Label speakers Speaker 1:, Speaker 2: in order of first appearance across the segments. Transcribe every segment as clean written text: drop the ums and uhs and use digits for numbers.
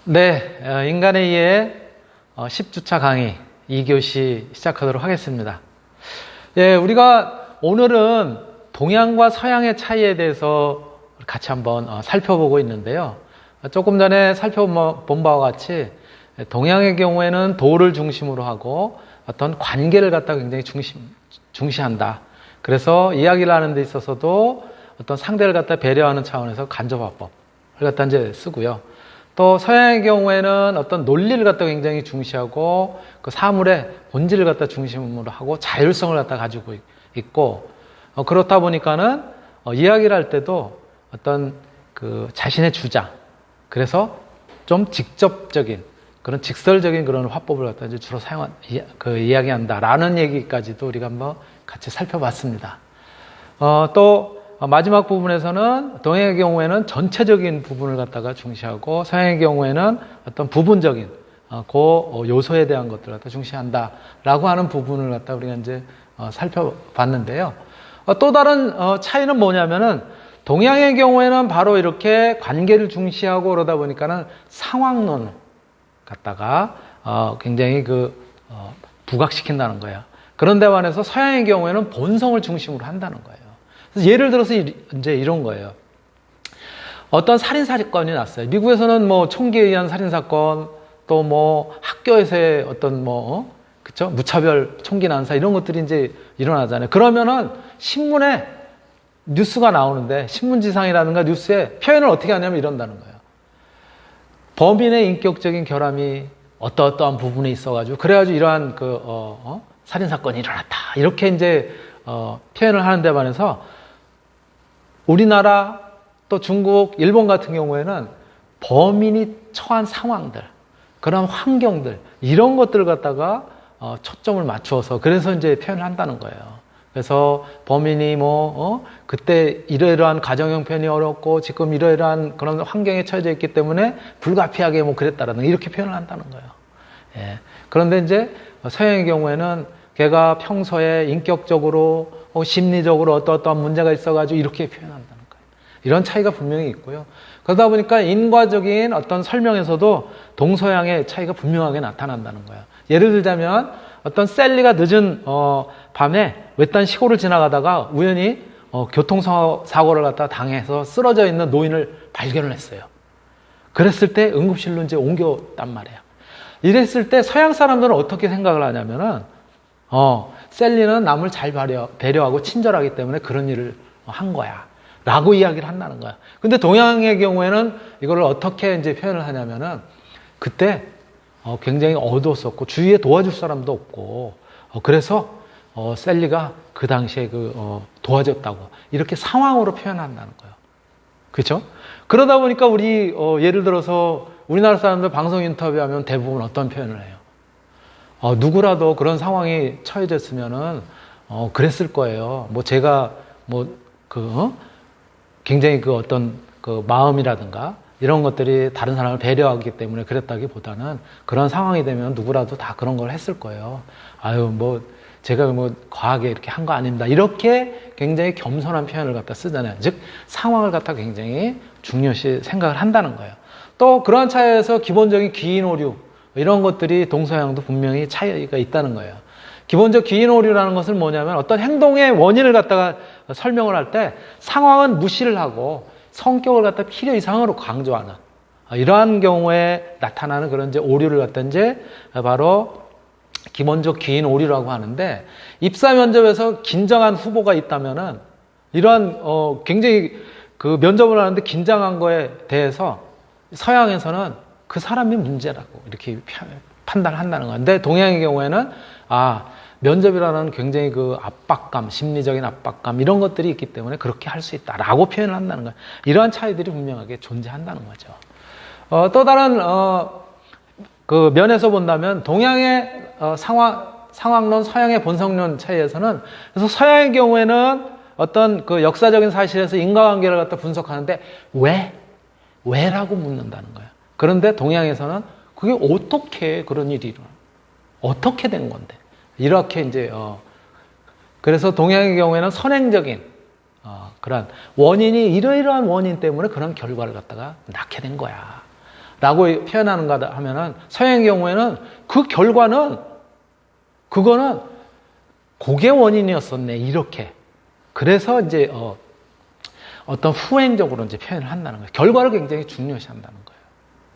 Speaker 1: 네, 인간의 이해 10주차 강의 2교시 시작하도록 하겠습니다. 예, 우리가 오늘은 동양과 서양의 차이에 대해서 같이 한번 살펴보고 있는데요. 조금 전에 살펴본 바와 같이 동양의 경우에는 도를 중심으로 하고 어떤 관계를 갖다가 굉장히 중시한다. 그래서 이야기를 하는 데 있어서도 어떤 상대를 갖다 배려하는 차원에서 간접화법을 갖다 이제 쓰고요. 또 서양의 경우에는 어떤 논리를 갖다 굉장히 중시하고 그 사물의 본질을 갖다 중심으로 하고 자율성을 갖다 가지고 있고 그렇다 보니까는 이야기를 할 때도 어떤 그 자신의 주장, 그래서 좀 직접적인 그런 직설적인 그런 화법을 갖다 이제 주로 이야기한다라는 얘기까지도 우리가 한번 같이 살펴봤습니다. 또 마지막 부분에서는 동양의 경우에는 전체적인 부분을 갖다가 중시하고 서양의 경우에는 어떤 부분적인 그 요소에 대한 것들을 갖다 중시한다라고 하는 부분을 갖다 우리가 이제 살펴봤는데요. 또 다른 차이는 뭐냐면은 동양의 경우에는 바로 이렇게 관계를 중시하고 그러다 보니까는 상황론을 갖다가 굉장히 부각시킨다는 거예요. 그런데 반해서 서양의 경우에는 본성을 중심으로 한다는 거예요. 예를 들어서 이제 이런 거예요. 어떤 살인사건이 났어요. 미국에서는 뭐 총기에 의한 살인사건, 또 뭐 학교에서의 어떤 그쵸? 무차별 총기 난사 이런 것들이 이제 일어나잖아요. 그러면은 신문에 뉴스가 나오는데 신문지상이라든가 뉴스에 표현을 어떻게 하냐면 이런다는 거예요. 범인의 인격적인 결함이 어떠어떠한 부분에 있어가지고 그래가지고 이러한 살인사건이 일어났다. 이렇게 이제 표현을 하는 데 반해서 우리나라 또 중국, 일본 같은 경우에는 범인이 처한 상황들, 그런 환경들, 이런 것들을 갖다가 초점을 맞추어서 그래서 이제 표현을 한다는 거예요. 그래서 범인이 그때 이러이러한 가정 형편이 어렵고 지금 이러이러한 그런 환경에 처해져 있기 때문에 불가피하게 그랬다라는 이렇게 표현을 한다는 거예요. 예. 그런데 이제 서양의 경우에는 걔가 평소에 인격적으로 심리적으로 어떠한 문제가 있어가지고 이렇게 표현한다는 거예요. 이런 차이가 분명히 있고요. 그러다 보니까 인과적인 어떤 설명에서도 동서양의 차이가 분명하게 나타난다는 거예요. 예를 들자면 어떤 셀리가 늦은 밤에 외딴 시골을 지나가다가 우연히 교통사고를 갖다 당해서 쓰러져 있는 노인을 발견을 했어요. 그랬을 때 응급실로 이제 옮겼단 말이에요. 이랬을 때 서양 사람들은 어떻게 생각을 하냐면은 셀리는 남을 잘 배려하고 친절하기 때문에 그런 일을 한 거야 라고 이야기를 한다는 거야. 근데 동양의 경우에는 이거를 어떻게 이제 표현을 하냐면은 그때 굉장히 어두웠었고 주위에 도와줄 사람도 없고 그래서 셀리가 그 당시에 도와줬다고 이렇게 상황으로 표현한다는 거예요. 그렇죠? 그러다 보니까 우리 예를 들어서 우리나라 사람들 방송 인터뷰하면 대부분 어떤 표현을 해요? 누구라도 그런 상황이 처해졌으면은 그랬을 거예요. 제가 굉장히 어떤 마음이라든가 이런 것들이 다른 사람을 배려하기 때문에 그랬다기보다는 그런 상황이 되면 누구라도 다 그런 걸 했을 거예요. 제가 과하게 이렇게 한 거 아닙니다. 이렇게 굉장히 겸손한 표현을 갖다 쓰잖아요. 즉 상황을 갖다 굉장히 중요시 생각을 한다는 거예요. 또 그러한 차이에서 기본적인 기인 오류 이런 것들이 동서양도 분명히 차이가 있다는 거예요. 기본적 기인 오류라는 것은 뭐냐면 어떤 행동의 원인을 갖다가 설명을 할 때 상황은 무시를 하고 성격을 갖다 필요 이상으로 강조하는 이러한 경우에 나타나는 그런 이제 오류를 갖다 이제 바로 기본적 기인 오류라고 하는데 입사 면접에서 긴장한 후보가 있다면은 이러한 굉장히 면접을 하는데 긴장한 거에 대해서 서양에서는 그 사람이 문제라고 이렇게 판단을 한다는 거예요. 근데 동양의 경우에는 면접이라는 굉장히 압박감, 심리적인 압박감 이런 것들이 있기 때문에 그렇게 할 수 있다라고 표현을 한다는 거예요. 이러한 차이들이 분명하게 존재한다는 거죠. 또 다른 면에서 본다면 동양의 상황론, 서양의 본성론 차이에서는 그래서 서양의 경우에는 어떤 역사적인 사실에서 인과관계를 갖다 분석하는데 왜라고 묻는다는 거예요. 그런데 동양에서는 그게 어떻게 그런 일이 일어나? 어떻게 된 건데? 이렇게 이제 그래서 동양의 경우에는 선행적인 그런 원인이 이러이러한 원인 때문에 그런 결과를 갖다가 낳게 된 거야 라고 표현하는가 하면은 서양의 경우에는 그 결과는 그거는 그게 원인이었었네 이렇게 그래서 이제 어떤 후행적으로 이제 표현을 한다는 거예요. 결과를 굉장히 중요시한다는 거예요.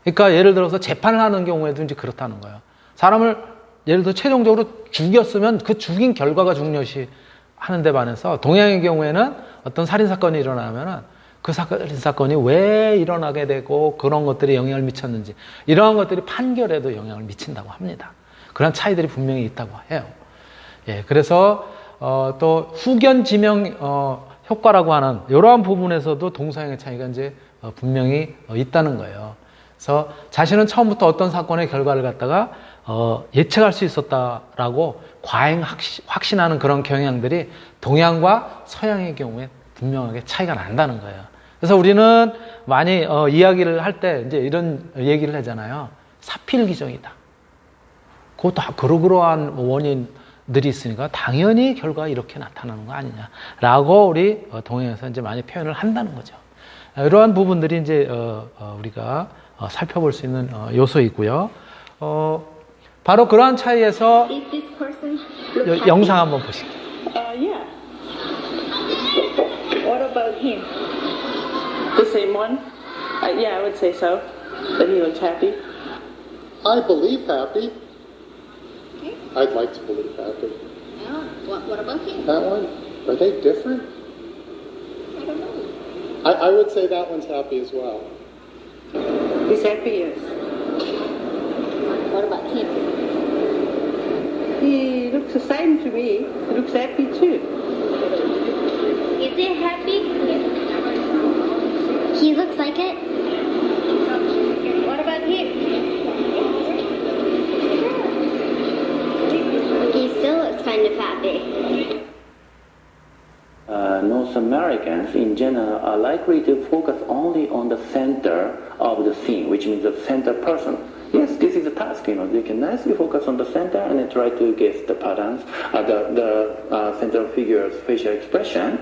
Speaker 1: 그러니까 예를 들어서 재판을 하는 경우에도 이제 그렇다는 거예요. 사람을 예를 들어 최종적으로 죽였으면 그 죽인 결과가 중요시 하는데 반해서 동양의 경우에는 어떤 살인사건이 일어나면은 그 살인사건이 왜 일어나게 되고 그런 것들이 영향을 미쳤는지 이러한 것들이 판결에도 영향을 미친다고 합니다. 그런 차이들이 분명히 있다고 해요. 예, 그래서 또 후견 지명 효과라고 하는 이러한 부분에서도 동서양의 차이가 이제 분명히 있다는 거예요. 그래서 자신은 처음부터 어떤 사건의 결과를 갖다가 예측할 수 있었다라고 과잉 확신하는 그런 경향들이 동양과 서양의 경우에 분명하게 차이가 난다는 거예요. 그래서 우리는 많이 이야기를 할 때 이제 이런 얘기를 하잖아요. 사필귀정이다. 그것도 그러한 원인들이 있으니까 당연히 결과가 이렇게 나타나는 거 아니냐라고 우리 동양에서 이제 많이 표현을 한다는 거죠. 이러한 부분들이 이제 우리가 살펴볼 수 있는 요소이고요. 바로 그러한 차이에서 영상 한번 보실게요.
Speaker 2: Yeah. What about him? The same one? Yeah, I would say so. That he looks happy.
Speaker 3: I believe happy.
Speaker 4: Okay.
Speaker 3: I'd like to believe happy.
Speaker 4: Yeah. What about him?
Speaker 3: That one, are they different?
Speaker 4: I don't know.
Speaker 3: I would say that one's happy as well.
Speaker 2: He's happy, yes.
Speaker 4: What about him?
Speaker 2: He looks the same to me. He looks happy too.
Speaker 4: Is he happy? He looks like it. What about him? He still looks kind of happy.
Speaker 5: North Americans in general are likely to focus only on the center of the scene, which means the center person. Yes, this is a task. They can nicely focus on the center and then try to guess the patterns, the central figure's facial expression.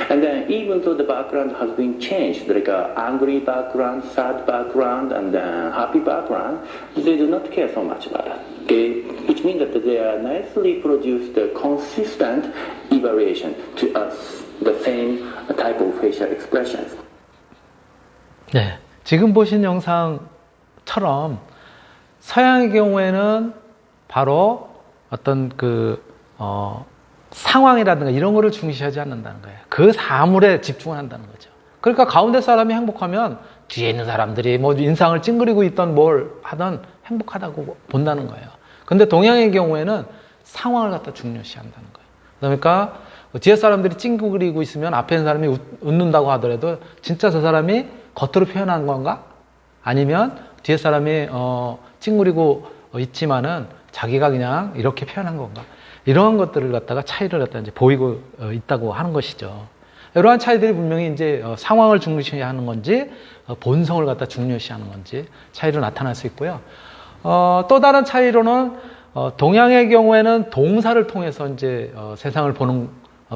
Speaker 5: And then even though the background has been changed, like an angry background, sad background, and then happy background, they do not care so much about that. Okay, which means that they are nicely produced a consistent evaluation to us, the same type of facial expressions.
Speaker 1: 네, 지금 보신 영상처럼 서양의 경우에는 바로 어떤 상황이라든가 이런 거를 중시하지 않는다는 거예요. 그 사물에 집중을 한다는 거죠. 그러니까 가운데 사람이 행복하면 뒤에 있는 사람들이 뭐 인상을 찡그리고 있던 뭘 하던 행복하다고 본다는 거예요. 근데 동양의 경우에는 상황을 갖다 중요시한다는 거예요. 그러니까 뒤에 사람들이 찡그리고 있으면 앞에 있는 사람이 웃는다고 하더라도 진짜 저 사람이 겉으로 표현한 건가? 아니면 뒤에 사람이 찡그리고 있지만은 자기가 그냥 이렇게 표현한 건가? 이러한 것들을 갖다가 차이를 갖다 이제 보이고 있다고 하는 것이죠. 이러한 차이들이 분명히 이제 상황을 중요시하는 건지 본성을 갖다 중요시하는 건지 차이로 나타날 수 있고요. 또 다른 차이로는 동양의 경우에는 동사를 통해서 이제 세상을 보는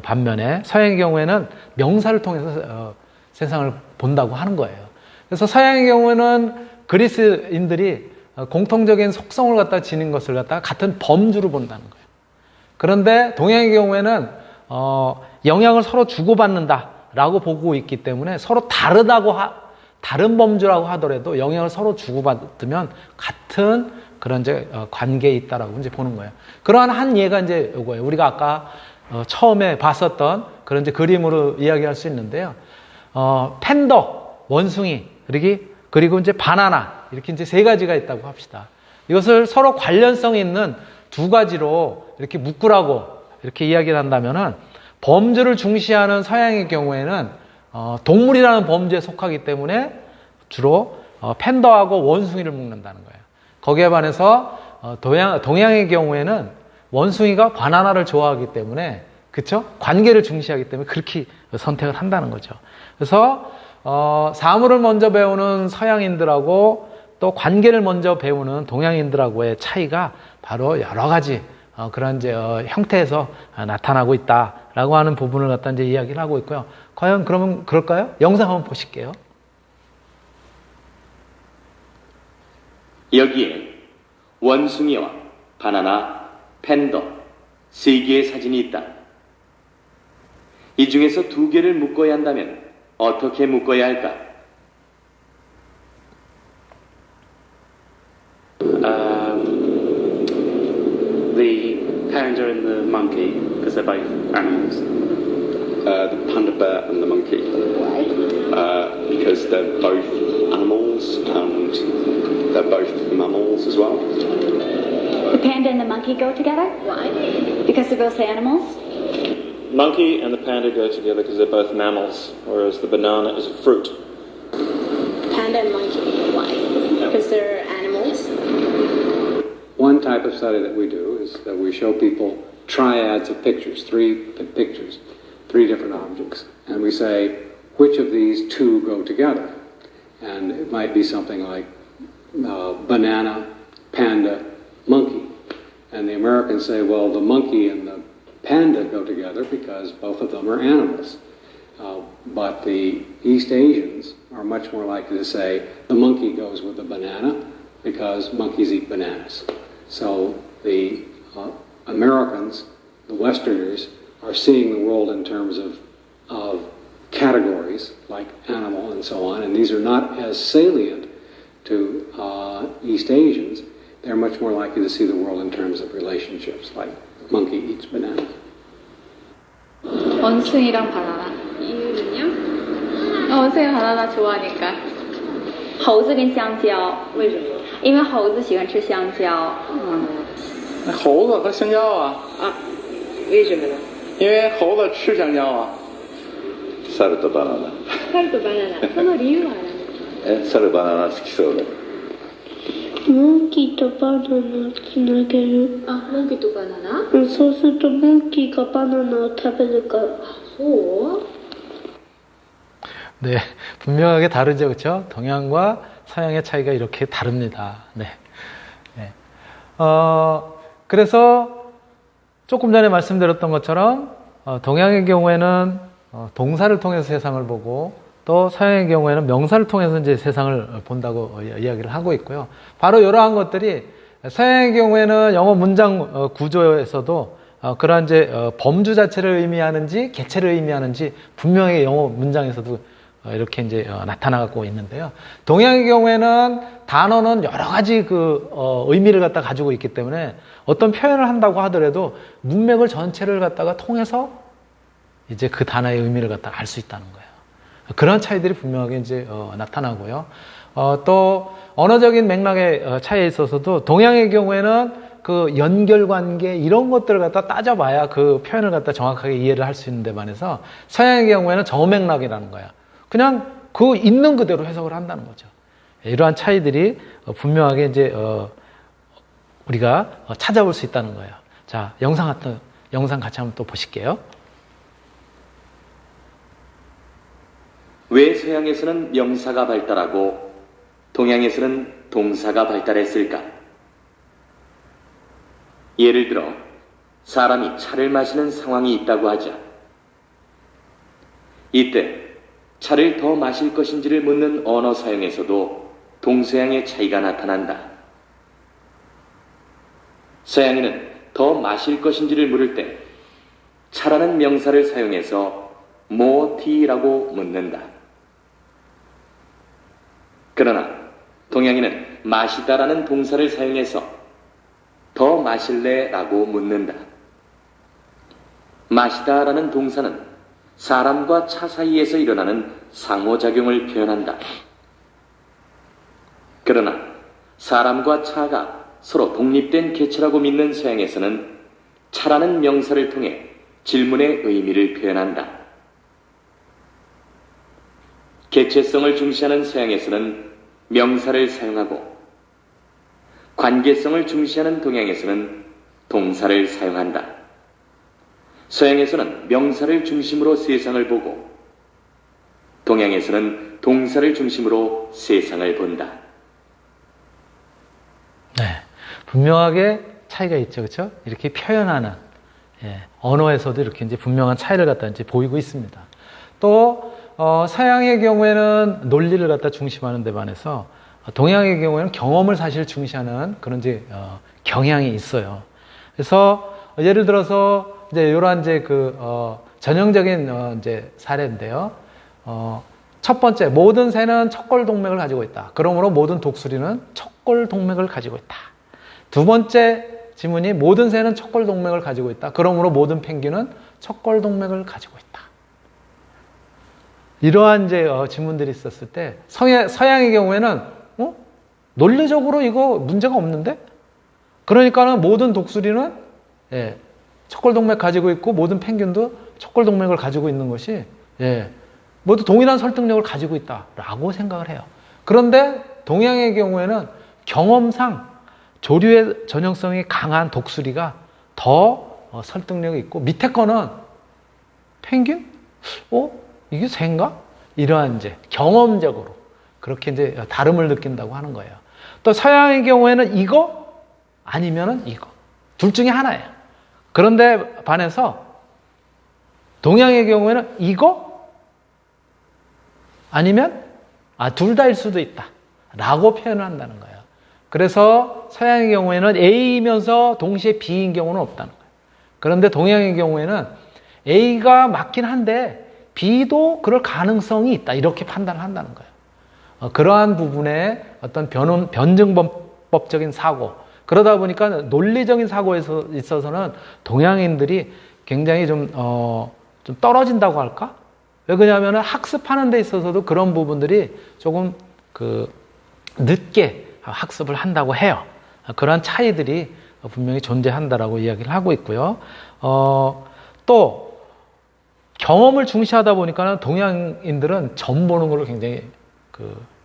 Speaker 1: 반면에 서양의 경우에는 명사를 통해서 세상을 본다고 하는 거예요. 그래서 서양의 경우에는 그리스인들이 공통적인 속성을 갖다 지닌 것을 갖다가 같은 범주로 본다는 거예요. 그런데 동양의 경우에는 영향을 서로 주고받는다라고 보고 있기 때문에 서로 다른 범주라고 하더라도 영향을 서로 주고받으면 같은 그런 이제 관계에 있다라고 이제 보는 거예요. 그러한 한 예가 이제 이거예요. 우리가 아까 처음에 봤었던 그런 이제 그림으로 이야기할 수 있는데요. 팬더, 원숭이, 그리고 이제 바나나 이렇게 이제 세 가지가 있다고 합시다. 이것을 서로 관련성 있는 두 가지로 이렇게 묶으라고 이렇게 이야기를 한다면은 범주를 중시하는 서양의 경우에는 동물이라는 범주에 속하기 때문에 주로 팬더하고 원숭이를 묶는다는 거예요. 거기에 반해서 동양의 경우에는 원숭이가 바나나를 좋아하기 때문에 그쵸? 관계를 중시하기 때문에 그렇게 선택을 한다는 거죠. 그래서 사물을 먼저 배우는 서양인들하고 또 관계를 먼저 배우는 동양인들하고의 차이가 바로 여러 가지 그런 이제 형태에서 나타나고 있다라고 하는 부분을 갖다 이제 이야기를 하고 있고요. 과연 그러면 그럴까요? 영상 한번 보실게요.
Speaker 6: 여기에 원숭이와 바나나, 팬더, 3개의 사진이 있다. 이 중에서 2개를 묶어야 한다면 어떻게 묶어야 할까?
Speaker 7: The panda and the monkey, because they're both animals.
Speaker 8: The panda bear and the monkey.
Speaker 4: Why?
Speaker 8: Because they're both animals and they're both mammals as well.
Speaker 9: The panda and the monkey go together?
Speaker 4: Why?
Speaker 9: Because they're both animals?
Speaker 7: Monkey and the panda go together because they're both mammals, whereas the banana is a fruit.
Speaker 4: Panda and monkey. Why? Because they're animals.
Speaker 10: One type of study that we do is that we show people triads of pictures, 3 pictures, 3 different objects, and we say, which of these 2 go together? And it might be something like banana, panda, monkey. And the Americans say, well, the monkey and the panda go together because both of them are animals. But the East Asians are much more likely to say the monkey goes with the banana because monkeys eat bananas. So the Americans, the Westerners, are seeing the world in terms of categories like animal and so on, and these are not as salient to East Asians. They're much more likely to see the world in terms of relationships, like monkey eats banana.
Speaker 11: 원숭이랑 바나나.
Speaker 4: 이유는요?
Speaker 11: 원숭이 바나나 좋아하니까.
Speaker 9: 猴子跟香蕉。
Speaker 4: 为什么？
Speaker 9: 因为猴子喜欢吃香蕉。
Speaker 12: 猴子和香蕉啊？
Speaker 4: 为什么呢？
Speaker 12: 因为猴子吃香蕉啊。
Speaker 8: 猿とバナナ。
Speaker 4: 猿とバナナ。その理由は何？
Speaker 8: 猿バナナ好きそうだ。
Speaker 13: モンキーとバナナをつなげる。
Speaker 4: モンキーとバナナ？
Speaker 13: そうするとモンキーがバナナを食べるから。
Speaker 4: そう？
Speaker 1: 네, 분명하게 다르죠, 그렇죠? 동양과 서양의 차이가 이렇게 다릅니다. 네. 네. 그래서 조금 전에 말씀드렸던 것처럼 동양의 경우에는 동사를 통해서 세상을 보고 또 서양의 경우에는 명사를 통해서 이제 세상을 본다고 이야기를 하고 있고요. 바로 이러한 것들이 서양의 경우에는 영어 문장 구조에서도 그러한 이제 범주 자체를 의미하는지 개체를 의미하는지 분명히 영어 문장에서도 이렇게 이제 나타나고 있는데요. 동양의 경우에는 단어는 여러 가지 의미를 갖다 가지고 있기 때문에 어떤 표현을 한다고 하더라도 문맥을 전체를 갖다가 통해서 이제 그 단어의 의미를 갖다가 알 수 있다는 거예요. 그런 차이들이 분명하게 이제 나타나고요. 또 언어적인 맥락의 차이에 있어서도 동양의 경우에는 그 연결관계 이런 것들을 갖다 따져봐야 그 표현을 갖다 정확하게 이해를 할 수 있는데 반해서 서양의 경우에는 저맥락이라는 거야. 그냥 그 있는 그대로 해석을 한다는 거죠. 이러한 차이들이 분명하게 이제 우리가 찾아볼 수 있다는 거예요. 자, 영상 같이 한번 또 보실게요.
Speaker 6: 왜 서양에서는 명사가 발달하고 동양에서는 동사가 발달했을까? 예를 들어 사람이 차를 마시는 상황이 있다고 하자. 이때 차를 더 마실 것인지를 묻는 언어 사용에서도 동서양의 차이가 나타난다. 서양에는 더 마실 것인지를 물을 때 차라는 명사를 사용해서 more tea라고 묻는다. 그러나 동양에는 마시다라는 동사를 사용해서 더 마실래? 라고 묻는다. 마시다라는 동사는 사람과 차 사이에서 일어나는 상호작용을 표현한다. 그러나 사람과 차가 서로 독립된 개체라고 믿는 서양에서는 차라는 명사를 통해 질문의 의미를 표현한다. 개체성을 중시하는 서양에서는 명사를 사용하고 관계성을 중시하는 동양에서는 동사를 사용한다. 서양에서는 명사를 중심으로 세상을 보고 동양에서는 동사를 중심으로 세상을 본다.
Speaker 1: 네, 분명하게 차이가 있죠, 그렇죠? 이렇게 표현하는 언어에서도 이렇게 이제 분명한 차이를 갖다 이제 보이고 있습니다. 또 서양의 경우에는 논리를 갖다 중심하는 데 반해서 동양의 경우에는 경험을 사실 중시하는 그런 이제 경향이 있어요. 그래서 예를 들어서 이제 이러한 이제 전형적인 이제 사례인데요. 첫 번째, 모든 새는 척골 동맥을 가지고 있다. 그러므로 모든 독수리는 척골 동맥을 가지고 있다. 두 번째 지문이 모든 새는 척골 동맥을 가지고 있다. 그러므로 모든 펭귄은 척골 동맥을 가지고 있다. 이러한 이제 지문들이 있었을 때 서양의 경우에는 논리적으로 이거 문제가 없는데? 그러니까는 모든 독수리는 척골 동맥 가지고 있고 모든 펭귄도 척골 동맥을 가지고 있는 것이 모두 동일한 설득력을 가지고 있다라고 생각을 해요. 그런데 동양의 경우에는 경험상 조류의 전형성이 강한 독수리가 더 설득력이 있고 밑에 거는 펭귄? 이게 새인가? 이러한 이제 경험적으로 그렇게 이제 다름을 느낀다고 하는 거예요. 또 서양의 경우에는 이거 아니면은 이거 둘 중에 하나예요. 그런데 반해서 동양의 경우에는 이거 아니면 둘 다일 수도 있다 라고 표현을 한다는 거예요. 그래서 서양의 경우에는 A이면서 동시에 B인 경우는 없다는 거예요. 그런데 동양의 경우에는 A가 맞긴 한데 B도 그럴 가능성이 있다 이렇게 판단을 한다는 거예요. 그러한 부분에 어떤 변증법적인 사고, 그러다 보니까 논리적인 사고에 있어서는 동양인들이 굉장히 좀 떨어진다고 할까? 왜 그러냐면 학습하는 데 있어서도 그런 부분들이 조금 늦게 학습을 한다고 해요. 그러한 차이들이 분명히 존재한다라고 이야기를 하고 있고요. 또 경험을 중시하다 보니까 동양인들은 점 보는 걸 굉장히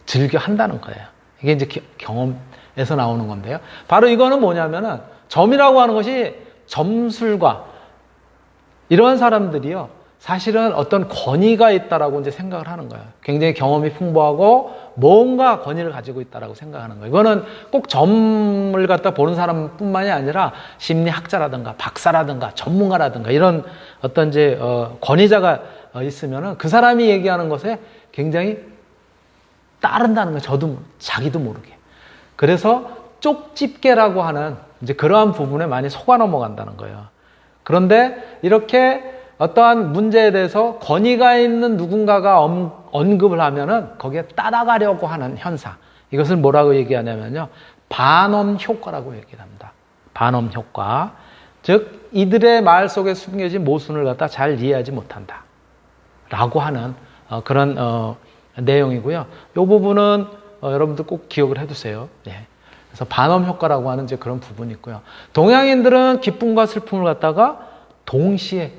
Speaker 1: 즐겨 한다는 거예요. 이게 이제 경험에서 나오는 건데요. 바로 이거는 뭐냐면은 점이라고 하는 것이 점술가 이러한 사람들이요. 사실은 어떤 권위가 있다라고 이제 생각을 하는 거예요. 굉장히 경험이 풍부하고 뭔가 권위를 가지고 있다라고 생각하는 거예요. 이거는 꼭 점을 갖다 보는 사람뿐만이 아니라 심리학자라든가 박사라든가 전문가라든가 이런 어떤 이제 권위자가 있으면은 그 사람이 얘기하는 것에 굉장히 따른다는 거예요. 자기도 모르게. 그래서 쪽집게라고 하는 이제 그러한 부분에 많이 속아 넘어간다는 거예요. 그런데 이렇게 어떠한 문제에 대해서 권위가 있는 누군가가 언급을 하면은 거기에 따라가려고 하는 현상. 이것을 뭐라고 얘기하냐면요. 반엄 효과라고 얘기를 합니다. 반엄 효과. 즉, 이들의 말 속에 숨겨진 모순을 갖다 잘 이해하지 못한다. 라고 하는 그런 내용이고요. 이 부분은 여러분들 꼭 기억을 해두세요. 그래서 반엄 효과라고 하는 이제 그런 부분이 있고요. 동양인들은 기쁨과 슬픔을 갖다가 동시에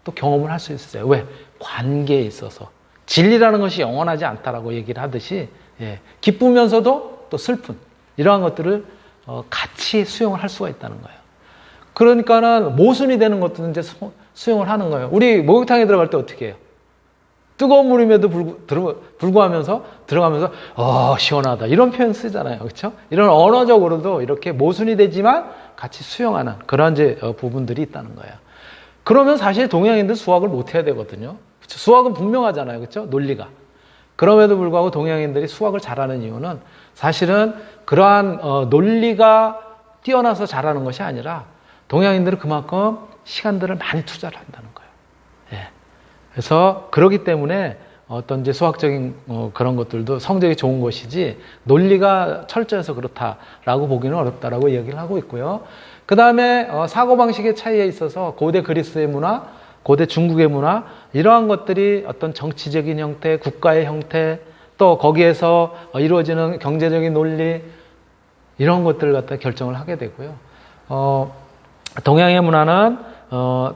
Speaker 1: 또 경험을 할 수 있어요. 왜? 관계에 있어서. 진리라는 것이 영원하지 않다라고 얘기를 하듯이, 기쁘면서도 또 슬픈, 이러한 것들을 같이 수용을 할 수가 있다는 거예요. 그러니까는 모순이 되는 것도 이제 수용을 하는 거예요. 우리 목욕탕에 들어갈 때 어떻게 해요? 뜨거운 물임에도 불구하면서 들어가면서, 시원하다. 이런 표현 쓰잖아요. 그렇죠? 이런 언어적으로도 이렇게 모순이 되지만 같이 수용하는 그런 이제 부분들이 있다는 거예요. 그러면 사실 동양인들 수학을 못 해야 되거든요. 그렇죠? 수학은 분명하잖아요. 그렇죠? 논리가. 그럼에도 불구하고 동양인들이 수학을 잘하는 이유는 사실은 그러한 논리가 뛰어나서 잘하는 것이 아니라 동양인들은 그만큼 시간들을 많이 투자를 한다는 거예요. 그래서 그렇기 때문에 어떤 이제 수학적인 그런 것들도 성적이 좋은 것이지 논리가 철저해서 그렇다라고 보기는 어렵다라고 얘기를 하고 있고요. 그 다음에 사고방식의 차이에 있어서 고대 그리스의 문화, 고대 중국의 문화 이러한 것들이 어떤 정치적인 형태, 국가의 형태 또 거기에서 이루어지는 경제적인 논리 이런 것들을 갖다 결정을 하게 되고요. 동양의 문화는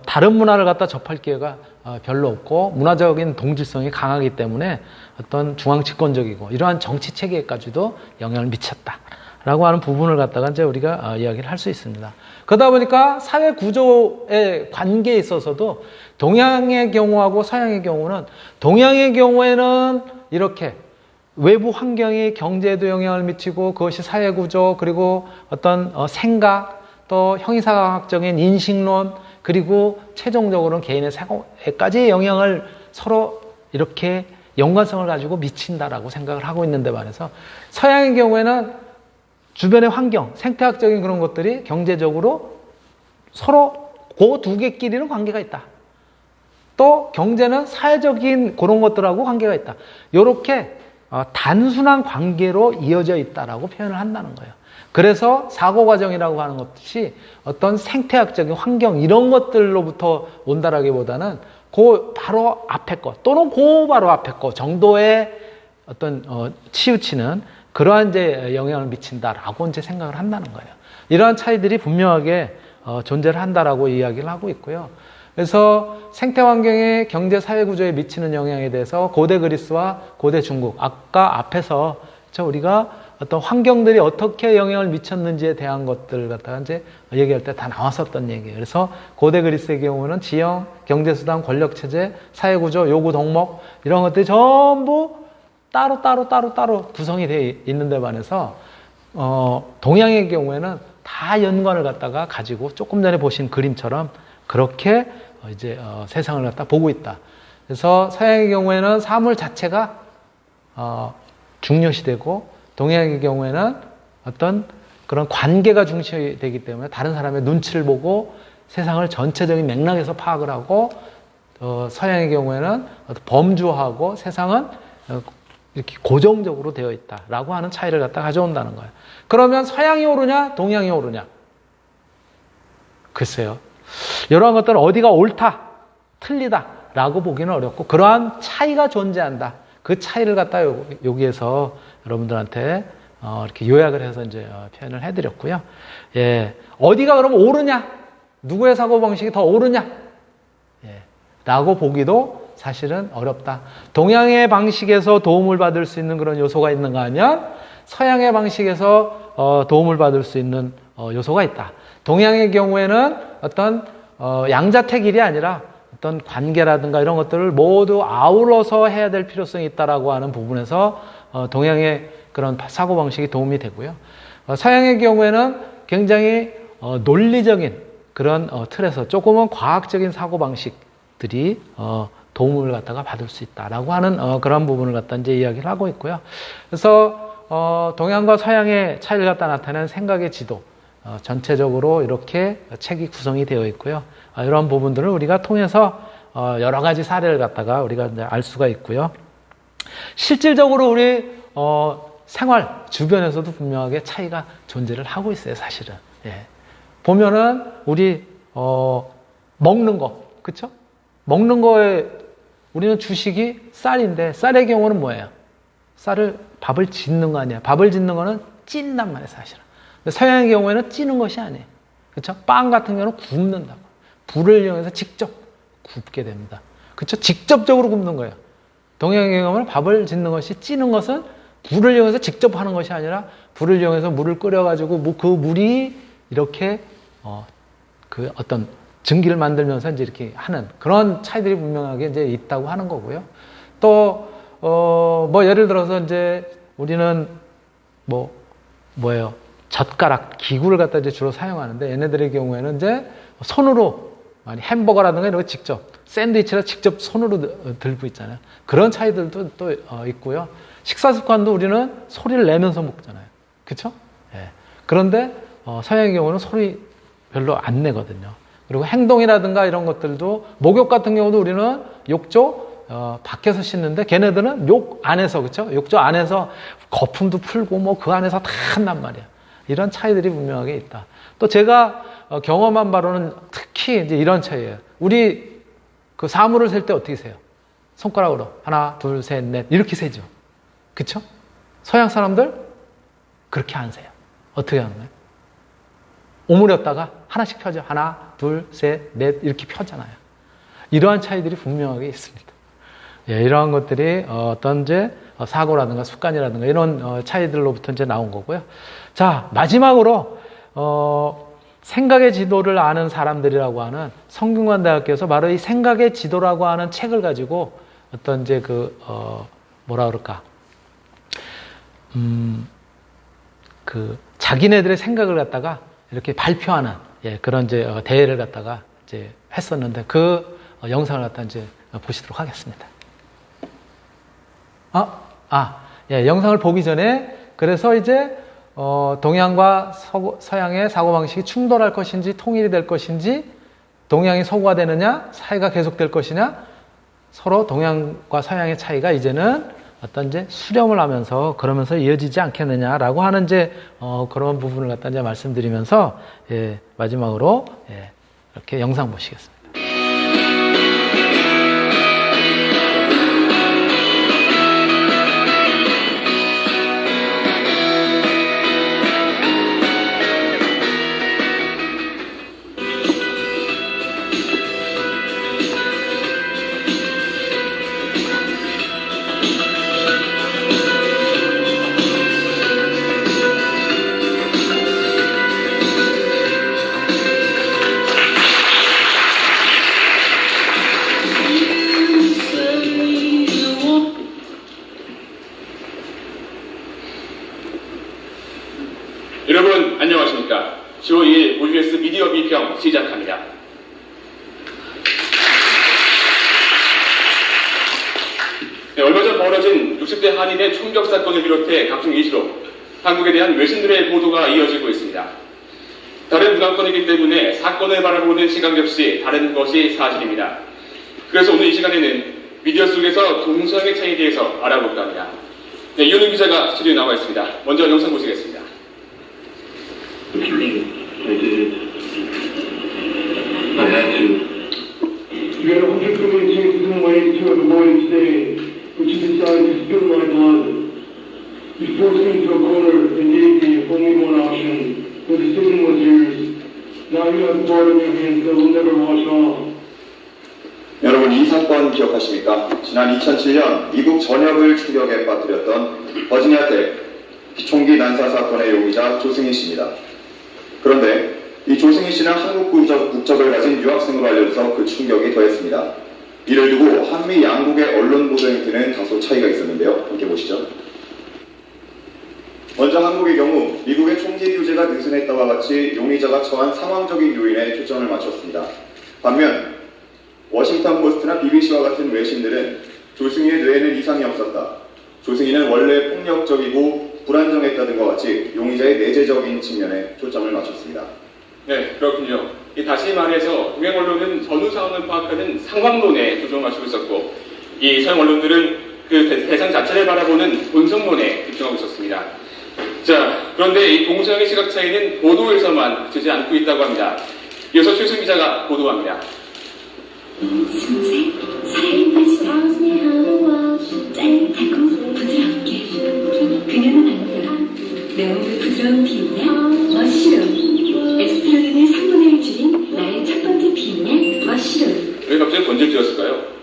Speaker 1: 다른 문화를 갖다 접할 기회가 별로 없고 문화적인 동질성이 강하기 때문에 어떤 중앙집권적이고 이러한 정치 체계까지도 영향을 미쳤다라고 하는 부분을 갖다가 이제 우리가 이야기를 할 수 있습니다. 그러다 보니까 사회 구조의 관계에 있어서도 동양의 경우하고 서양의 경우는 동양의 경우에는 이렇게 외부 환경이 경제에도 영향을 미치고 그것이 사회 구조 그리고 어떤 생각 또 형이사학적인 인식론 그리고 최종적으로는 개인의 사고에까지 영향을 서로 이렇게 연관성을 가지고 미친다라고 생각을 하고 있는데 반해서 서양의 경우에는 주변의 환경, 생태학적인 그런 것들이 경제적으로 서로 그 두 개끼리는 관계가 있다. 또 경제는 사회적인 그런 것들하고 관계가 있다. 이렇게 단순한 관계로 이어져 있다라고 표현을 한다는 거예요. 그래서 사고과정이라고 하는 것이 어떤 생태학적인 환경 이런 것들로부터 온다라기보다는 그 바로 앞에 것 또는 그 바로 앞에 것 정도의 어떤 치우치는 그러한 이제 영향을 미친다라고 이제 생각을 한다는 거예요. 이러한 차이들이 분명하게 존재를 한다라고 이야기를 하고 있고요. 그래서 생태 환경의 경제 사회 구조에 미치는 영향에 대해서 고대 그리스와 고대 중국 아까 앞에서 우리가 어떤 환경들이 어떻게 영향을 미쳤는지에 대한 것들 갖다가 이제 얘기할 때 다 나왔었던 얘기예요. 그래서 고대 그리스의 경우는 지형, 경제수단, 권력체제, 사회구조, 요구 덕목 이런 것들이 전부 따로 구성이 되어 있는데 반해서 동양의 경우에는 다 연관을 갖다가 가지고 조금 전에 보신 그림처럼 그렇게 이제 세상을 갖다 보고 있다. 그래서 서양의 경우에는 사물 자체가 중요시되고 동양의 경우에는 어떤 그런 관계가 중시되기 때문에 다른 사람의 눈치를 보고 세상을 전체적인 맥락에서 파악을 하고 서양의 경우에는 범주하고 세상은 이렇게 고정적으로 되어 있다라고 하는 차이를 갖다 가져온다는 거예요. 그러면 서양이 옳으냐 동양이 옳으냐? 글쎄요. 이러한 것들은 어디가 옳다, 틀리다라고 보기는 어렵고 그러한 차이가 존재한다. 그 차이를 갖다 여기에서 여러분들한테 이렇게 요약을 해서 이제 표현을 해드렸고요. 예, 어디가 그럼 옳으냐? 누구의 사고 방식이 더 옳으냐? 예, 라고 보기도 사실은 어렵다. 동양의 방식에서 도움을 받을 수 있는 그런 요소가 있는가 하면 서양의 방식에서 도움을 받을 수 있는 요소가 있다. 동양의 경우에는 어떤 양자택일이 아니라 어떤 관계라든가 이런 것들을 모두 아우러서 해야 될 필요성이 있다라고 하는 부분에서 동양의 그런 사고방식이 도움이 되고요. 서양의 경우에는 굉장히 논리적인 그런 틀에서 조금은 과학적인 사고방식들이 도움을 갖다가 받을 수 있다라고 하는 그런 부분을 갖다 이제 이야기를 하고 있고요. 그래서 동양과 서양의 차이를 갖다 나타내는 생각의 지도 전체적으로 이렇게 책이 구성이 되어 있고요. 이런 부분들을 우리가 통해서 여러 가지 사례를 갖다가 우리가 이제 알 수가 있고요. 실질적으로 우리 생활 주변에서도 분명하게 차이가 존재를 하고 있어요, 사실은. 예. 보면은 우리 먹는 거, 그렇죠? 먹는 거에 우리는 주식이 쌀인데 쌀의 경우는 뭐예요? 밥을 짓는 거 아니야. 밥을 짓는 거는 찐단 말이에요, 사실은. 근데 서양의 경우에는 찌는 것이 아니에요. 그렇죠? 빵 같은 경우는 굽는다고. 불을 이용해서 직접 굽게 됩니다. 그렇죠? 직접적으로 굽는 거예요. 동양의 경우는 밥을 짓는 것이 찌는 것은 불을 이용해서 직접 하는 것이 아니라 불을 이용해서 물을 끓여가지고 그 물이 이렇게 그 어떤 증기를 만들면서 이제 이렇게 하는 그런 차이들이 분명하게 이제 있다고 하는 거고요. 또 뭐 예를 들어서 이제 우리는 뭐예요? 젓가락 기구를 갖다 이제 주로 사용하는데 얘네들의 경우에는 이제 손으로 많이 햄버거라든가 이런 거 직접 샌드위치를 직접 손으로 들고 있잖아요. 그런 차이들도 또 있고요. 식사 습관도 우리는 소리를 내면서 먹잖아요. 그렇죠? 예. 그런데 서양의 경우는 소리 별로 안 내거든요. 그리고 행동이라든가 이런 것들도 목욕 같은 경우도 우리는 욕조 밖에서 씻는데 걔네들은 욕 안에서 그렇죠? 욕조 안에서 거품도 풀고 뭐 그 안에서 다 한단 말이야. 이런 차이들이 분명하게 있다. 또 제가 경험한 바로는 특히 이제 이런 차이예요. 우리 그 사물을 셀 때 어떻게 세요? 손가락으로 하나, 둘, 셋, 넷 이렇게 세죠. 그렇죠? 서양 사람들 그렇게 안 세요. 어떻게 하는 거예요? 오므렸다가 하나씩 펴죠. 하나, 둘, 셋, 넷 이렇게 펴잖아요. 이러한 차이들이 분명하게 있습니다. 예, 이러한 것들이 어떤 이제 사고라든가 습관이라든가 이런 차이들로부터 이제 나온 거고요. 자, 마지막으로 생각의 지도를 아는 사람들이라고 하는 성균관대학교에서 바로 이 생각의 지도라고 하는 책을 가지고 어떤 이제 뭐라 그럴까? 그 자기네들의 생각을 갖다가 이렇게 발표하는 그런 이제 대회를 갖다가 이제 했었는데 그 영상을 갖다 이제 보시도록 하겠습니다. 예, 영상을 보기 전에 그래서 이제 동양과 서양의 사고방식이 충돌할 것인지 통일이 될 것인지 동양이 서구화 되느냐 사회가 계속될 것이냐 서로 동양과 서양의 차이가 이제는 어떤 이제 수렴을 하면서 그러면서 이어지지 않겠느냐라고 하는 이제 그런 부분을 갖다 이제 말씀드리면서 예, 마지막으로 예, 이렇게 영상 보시겠습니다.
Speaker 14: 여러분 안녕하십니까. 10월 2일 OBS 미디어 비평 시작합니다. 네, 얼마 전 벌어진 60대 한인의 총격 사건을 비롯해 각종 이슈로 한국에 대한 외신들의 보도가 이어지고 있습니다. 다른 문화권이기 때문에 사건을 바라보는 시각 역시 다른 것이 사실입니다. 그래서 오늘 이 시간에는 미디어 속에서 동서양의 차이에 대해서 알아볼까 합니다. 네, 이효능 기자가 스튜디오에 나와 있습니다. 먼저 영상 보시겠습니다.
Speaker 15: I had to. You had 100 billion chances in ways to avoid today, but you decided to spill my blood. You forced me into a corner and gave me only one option. The decision was yours. Now you have blood on your hands that will never wash off.
Speaker 16: 여러분 이 사건 기억하십니까? 지난 2007년 미국 전역을 충격에 빠뜨렸던 버지니아텍 총기 난사 사건의 용의자 조승희 씨입니다. 그런데 이 조승희 씨는 한국 국적을 가진 유학생으로 알려져서 그 충격이 더했습니다. 이를 두고 한미 양국의 언론 보도 행태는 다소 차이가 있었는데요. 함께 보시죠. 먼저 한국의 경우 미국의 총기 규제가 느슨했다와 같이 용의자가 처한 상황적인 요인에 초점을 맞췄습니다. 반면 워싱턴 포스트나 BBC와 같은 외신들은 조승희의 뇌에는 이상이 없었다. 조승희는 원래 폭력적이고 불안정했다는 것 같이 용의자의 내재적인 측면에 초점을 맞췄습니다.
Speaker 14: 네, 그렇군요. 다시 말해서 동양 언론은 전후 상황을 파악하는 상황론에 초점을 맞추고 있었고 이 서양 언론들은 그 대상 자체를 바라보는 본성론에 집중하고 있었습니다. 자, 그런데 이 동서양의 시각 차이는 보도에서만 그치지 않고 있다고 합니다. 이어서 최승 기자가 보도합니다.
Speaker 17: 스무살 사랑에 빠지다 짜릿하고 부드럽게 그녀는 안다 매우 부드러운 비인야 머시룸 에스트로겐의 3분의 1 줄인 나의 첫 번째 비인야 머시룸
Speaker 14: 왜 갑자기 번쩍지었을까요?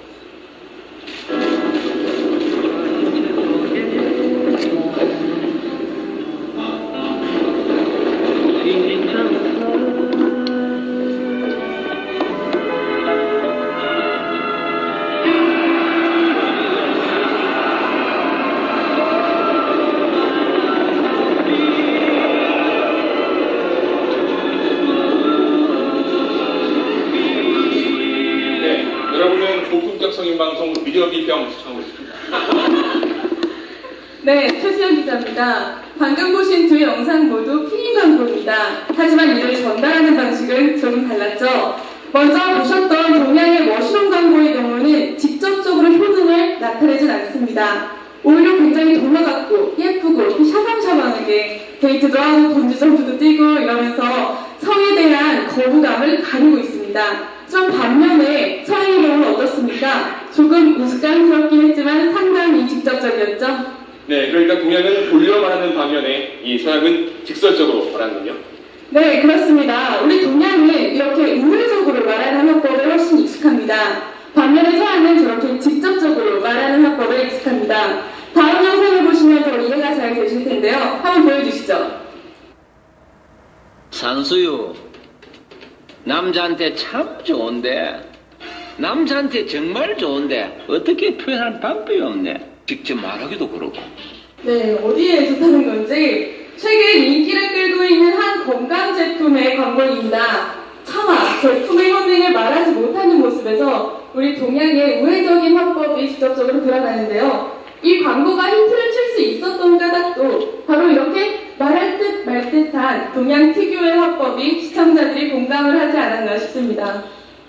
Speaker 14: 성인방송 미디어 비평 시청하고 있습니다.
Speaker 18: 네, 최수연 기자입니다. 방금 보신 두 영상 모두 피임 광고입니다. 하지만 이를 전달하는 방식은 조금 달랐죠. 먼저 보셨던 동양의 머시룸 광고의 경우는 직접적으로 효능을 나타내진 않습니다. 오히려 굉장히 동화 같고 예쁘고 샤방샤방하게 데이트도 하고 본주점프도 뛰고 이러면서 성에 대한 거부감을 가리고 있습니다. 좀 반면에 서양의 경우는 어떻습니까? 조금 우스꽝스럽긴 했지만 상당히 직접적이었죠?
Speaker 14: 네, 그러니까 동양은 돌려 말하는 반면에 이 서양은 직설적으로 말하는군요.
Speaker 18: 네, 그렇습니다. 우리 동양은 이렇게 우회적으로 말하는 화법에 훨씬 익숙합니다. 반면에 서양은 저렇게 직접적으로 말하는 화법에 익숙합니다. 다음 영상을 보시면 더 이해가 잘 되실 텐데요. 한번 보여주시죠.
Speaker 19: 산수유 남자한테 참 좋은데 남자한테 정말 좋은데 어떻게 표현할 방법이 없네. 직접 말하기도 그러고.
Speaker 18: 네, 어디에 좋다는 건지 최근 인기를 끌고 있는 한 건강 제품의 광고입니다. 차마 제품의 효능을 말하지 못하는 모습에서 우리 동양의 우회적인 화법이 직접적으로 드러나는데요. 이 광고가 힌트를 칠 수 있었던 까닭도 바로 이렇게 말할 듯 말 듯한 동양 특유의 화법이 시청자들이 공감을 하지 않았나 싶습니다.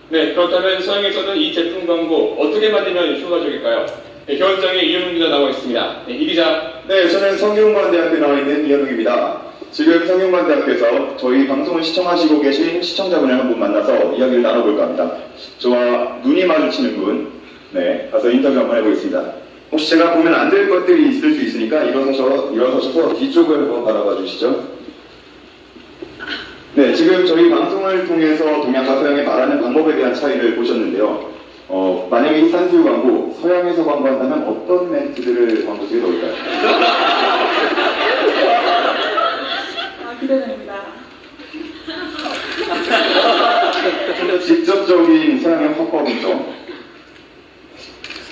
Speaker 14: 네, 그렇다면 서양에서는 이 제품 광고 어떻게 만들면 효과적일까요? 네, 현장에 이현웅 기자 나와 있습니다. 네, 이 기자.
Speaker 16: 네, 저는 성균관대학교에 나와 있는 이현웅입니다. 지금 성균관대학교에서 저희 방송을 시청하시고 계신 시청자분을 한 분 만나서 이야기를 나눠볼까 합니다. 저와 눈이 마주치는 분, 네, 가서 인터뷰 한번 해보겠습니다. 혹시 제가 보면 안 될 것들이 있을 수 있으니까 일어서셔서 뒤쪽을 한번 바라봐 주시죠. 네, 지금 저희 방송을 통해서 동양과 서양의 말하는 방법에 대한 차이를 보셨는데요. 만약에 이 산수유 광고, 서양에서 광고한다면 어떤 멘트들을 광고 속에 넣을까요?
Speaker 18: 기대됩니다.
Speaker 16: 좀 더 직접적인 서양의 화법이죠.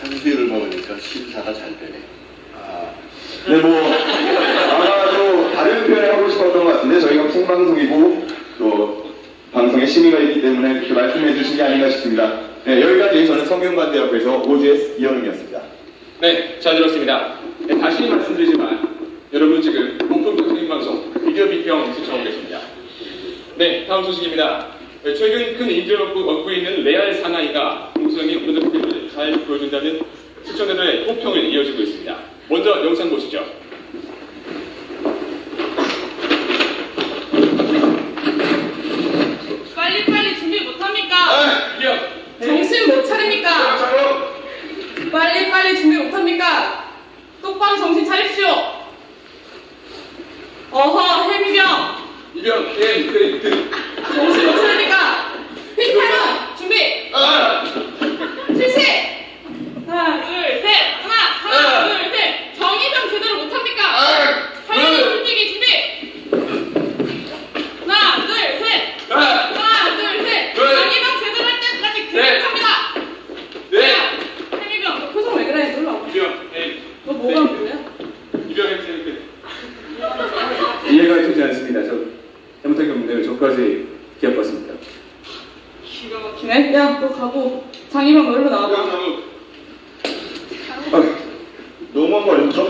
Speaker 8: 산수유를 먹으니까 심사가 잘 되네.
Speaker 16: 네, 아마도 다른 표현을 하고 싶었던 것 같은데, 저희가 생방송이고, 또, 방송에 심의가 있기 때문에 그렇게 말씀해 주신 게 아닌가 싶습니다. 네, 여기까지 저는 성균관대학교에서 OGS 이현웅이었습니다.
Speaker 14: 네, 잘 들었습니다. 네, 다시 말씀드리지만, 여러분 지금 공통적인 방송, 비디오 비평 시청하고 계십니다. 네, 다음 소식입니다. 네, 최근 큰 인기를 얻고 있는 레알 사나이가 동서양의 문화적 표현을 잘 보여준다는 시청자들의 호평을 이어지고 있습니다. 먼저 영상 보시죠.
Speaker 18: 빨리빨리 준비 못합니까?
Speaker 14: 네,
Speaker 18: 정신 못 차립니까? 빨리빨리 준비 못합니까? 똑바로 정신 차립시오. 어허, 해미병.
Speaker 14: 이병,
Speaker 18: 정신 못 차립니까? 휘파람 준비. 실시. 하나, 둘, 셋. 하나, 둘, 셋. 정의병 제대로 못합니까? 살려서 숨기기 준비. 하나, 둘, 셋. 하나, 둘, 셋. 정의병 제대로 할 때까지 계속합니다. 네. 해미병, 너 표정 왜 그래? 놀러 와봐. 너 뭐가 문제야?
Speaker 20: 이해가 되지 않습니다. 저 잘못한 게 없는데요. 저까지 기합받습니다.
Speaker 18: 기가 막히네. 야, 너 가고 장희병 너 일로 나와봐.
Speaker 16: 너무한 거 아닙니까?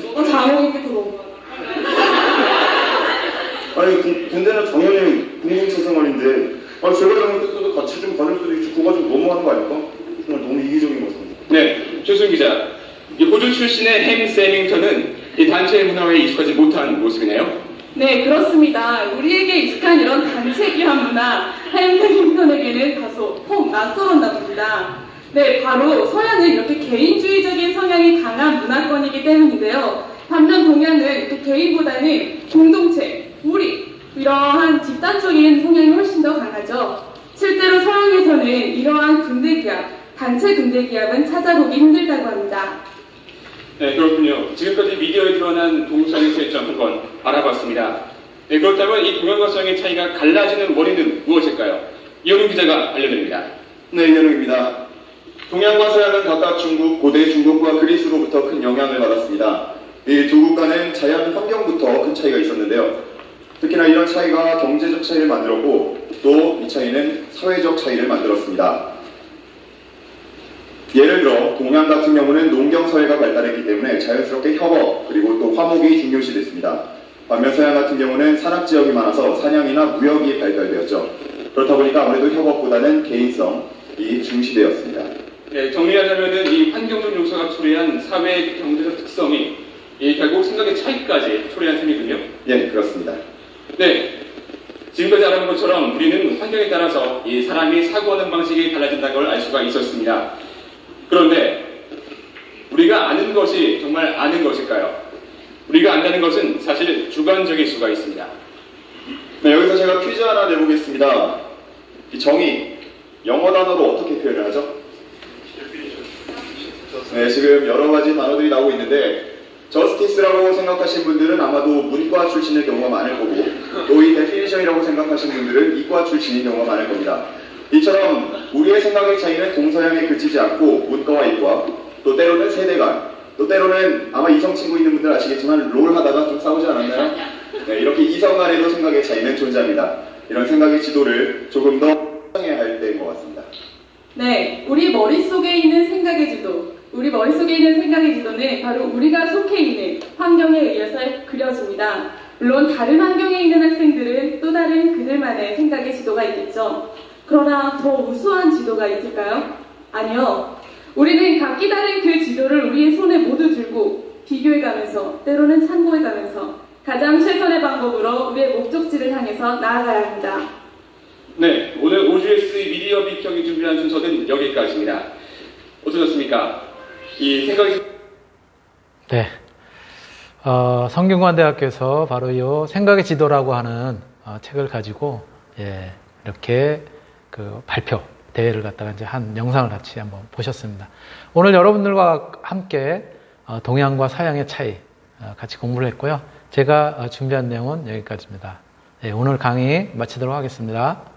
Speaker 18: 너가 장호인 게더 너무하다.
Speaker 16: 아니, 군대는 당연히 군인체생활인데, 제가 잘못했어도 같이 좀 받을 수도 있지, 그거 좀 너무하는 거 아닙니까? 정말 너무 이기적인 것 같습니다.
Speaker 14: 네, 최수영 기자. 이 호주 출신의 햄 세밍턴은 이 단체 문화에 익숙하지 못한 모습이네요.
Speaker 18: 네, 그렇습니다. 우리에게 익숙한 이런 단체 기한 문화, 햄스링턴에게는 다소 낯설었나 봅니다. 네, 바로 서양은 이렇게 개인주의적인 성향이 강한 문화권이기 때문인데요. 반면 동양은 이렇게 개인보다는 공동체, 우리, 이러한 집단적인 성향이 훨씬 더 강하죠. 실제로 서양에서는 이러한 군대 기합, 단체 군대 기합은 찾아보기 힘들다고 합니다.
Speaker 14: 네, 그렇군요. 지금까지 미디어에 드러난 동서양의 차이점 한번 알아봤습니다. 네, 그렇다면 이 동양과 서양의 차이가 갈라지는 원인은 무엇일까요? 이현웅 기자가 알려드립니다.
Speaker 16: 네, 이현웅입니다. 동양과 서양은 각각 중국, 고대 중국과 그리스로부터 큰 영향을 받았습니다. 이 두 국가는 자연 환경부터 큰 차이가 있었는데요. 특히나 이런 차이가 경제적 차이를 만들었고, 또 이 차이는 사회적 차이를 만들었습니다. 예를 들어 동양 같은 경우는 농경사회가 발달했기 때문에 자연스럽게 협업 그리고 또 화목이 중요시됐습니다. 반면 서양 같은 경우는 산악지역이 많아서 사냥이나 무역이 발달되었죠. 그렇다 보니까 아무래도 협업보다는 개인성이 중시되었습니다.
Speaker 14: 네, 정리하자면은 이 환경적 요소가 초래한 사회 경제적 특성이 결국 생각의 차이까지 초래한 셈이군요.
Speaker 16: 예, 그렇습니다.
Speaker 14: 네, 지금까지 알아본 것처럼 우리는 환경에 따라서 이 사람이 사고하는 방식이 달라진다는 걸 알 수가 있었습니다. 그런데 우리가 아는 것이 정말 아는 것일까요? 우리가 안다는 것은 사실 주관적일 수가 있습니다.
Speaker 16: 네, 여기서 제가 퀴즈 하나 내보겠습니다. 이 정의, 영어 단어로 어떻게 표현을 하죠? 네, 지금 여러 가지 단어들이 나오고 있는데 저스티스라고 생각하시는 분들은 아마도 문과 출신의 경우가 많을 거고 또 이 데피니션이라고 생각하시는 분들은 이과 출신의 경우가 많을 겁니다. 이처럼 우리의 생각의 차이는 동서양에 그치지 않고 문과와 이과, 또 때로는 세대 간, 또 때로는 아마 이성 친구 있는 분들 아시겠지만 롤 하다가 좀 싸우지 않았나요? 네, 이렇게 이성 간에도 생각의 차이는 존재합니다. 이런 생각의 지도를 조금 더 해야 할 때인 것 같습니다.
Speaker 18: 네, 우리 머릿속에 있는 생각의 지도, 우리 머릿속에 있는 생각의 지도는 바로 우리가 속해 있는 환경에 의해서 그려집니다. 물론 다른 환경에 있는 학생들은 또 다른 그들만의 생각의 지도가 있겠죠. 그러나 더 우수한 지도가 있을까요? 아니요. 우리는 각기 다른 그 지도를 우리의 손에 모두 들고 비교해가면서 때로는 참고해가면서 가장 최선의 방법으로 우리의 목적지를 향해서 나아가야 합니다.
Speaker 14: 네, 오늘 OGS 미디어 비평이 준비한 순서는 여기까지입니다. 어떠셨습니까? 이 생각이...
Speaker 1: 네. 성균관대학교에서 바로 이 생각의 지도라고 하는 책을 가지고 이렇게 그 발표 대회를 갖다가 이제 한 영상을 같이 한번 보셨습니다. 오늘 여러분들과 함께 동양과 서양의 차이 같이 공부를 했고요. 제가 준비한 내용은 여기까지입니다. 오늘 강의 마치도록 하겠습니다.